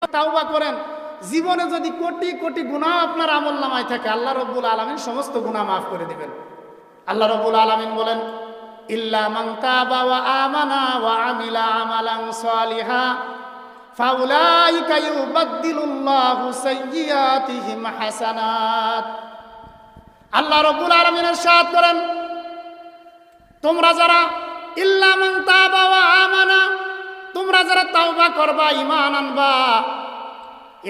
তাওবা করেন। জীবনে যদি কোটি কোটি গুনাহ আপনার আমলনামায় থাকে, আল্লাহ রাব্বুল আলামিন সমস্ত গুনাহ মাফ করে দিবেন। আল্লাহ রাব্বুল আলামিন বলেন, ইল্লা মান তাবা ওয়া আমানা ওয়া আমিলা আমালান সালিহা ফাউলাইকা ইউবাদদিলুল্লাহু সাইয়্যাতিহিম হাসানাত। আল্লাহ রাব্বুল আলামিন ইরশাদ করেন, তোমরা যারা ইল্লা মান তাবা ওয়া আমানা, তোমরা যারা তাওবা করবা, ঈমান আনবা,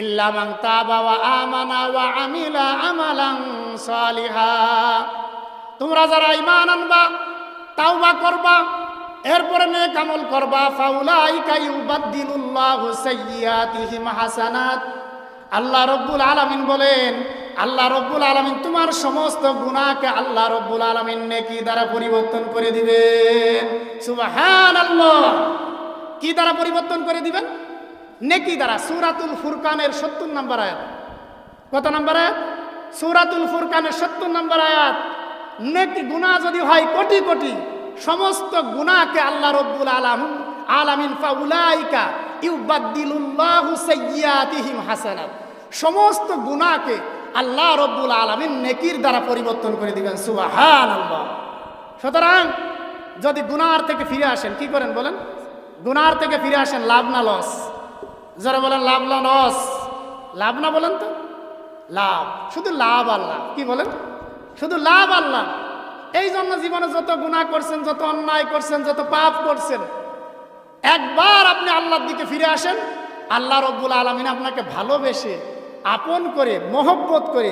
ইল্লা মান তাবা ওয়া আমানা ওয়া আমিলা আমালান সালিহা, তোমরা যারা ঈমান আনবা, তাওবা করবা, এরপরে নেক আমল করবা, ফাউলাইকা ইউবাদদিলুল্লাহু সাইয়্যাতিহিম হাসানাত। আল্লাহ রাব্বুল আলামিন বলেন, আল্লাহ রাব্বুল আলামিন তোমার সমস্ত গুনাহকে আল্লাহ রাব্বুল আলামিন নেকি দ্বারা পরিবর্তন করে দিবেন। সুবহানাল্লাহ। কি দ্বারা পরিবর্তন করে দিবেন? নেকি দ্বারা। সূরাতুল ফুরকানের ৭০ নম্বর আয়াত। কত নম্বর আয়াত? সূরাতুল ফুরকানের ৭০ নম্বর আয়াত। নেকি গুনাহ যদি হয় কোটি কোটি, সমস্ত গুনাহকে আল্লাহ রাব্বুল আলামিন ফাউলাইকা ইউবাদদিলুল্লাহু সাইয়্যাতিহিম হাসানাত, সমস্ত গুনাহকে আল্লাহ রাব্বুল আলামিন নেকির দ্বারা পরিবর্তন করে দিবেন। সুবহানাল্লাহ। সুতরাং যদি গুনাহ থেকে ফিরে আসেন, কি করেন বলেন? গুনাহ থেকে ফিরে আসেন, লাভ না লস? যারা বলেন লাভ না লস? লাভ না বলেন তো? লাভ, শুধু লাভ আল্লাহ। কি বলেন? শুধু লাভ আল্লাহ। এই জন্য জীবনে যত গুনাহ করছেন, যত অন্যায় করছেন, যত পাপ করছেন, একবার আপনি আল্লাহর দিকে ফিরে আসেন, আল্লাহ রাব্বুল আলামিন আপনাকে ভালোবেসে, আপন করে, মহব্বত করে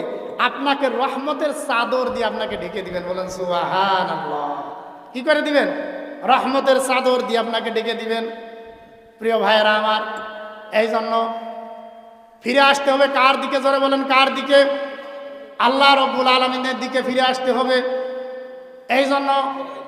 আপনাকে রহমতের চাদর দিয়ে আপনাকে ঢেকে দিবেন। বলেন সুবহানাল্লাহ। কি করে দিবেন? রহমতের চাদর দিয়ে আপনাকে ঢেকে দিবেন। প্রিয় ভাইয়েরা আমার, এই জন্য ফিরে আসতে হবে কার দিকে? জোরে বলেন, কার দিকে? আল্লাহ রাব্বুল আলামিনের দিকে ফিরে আসতে হবে। এই জন্য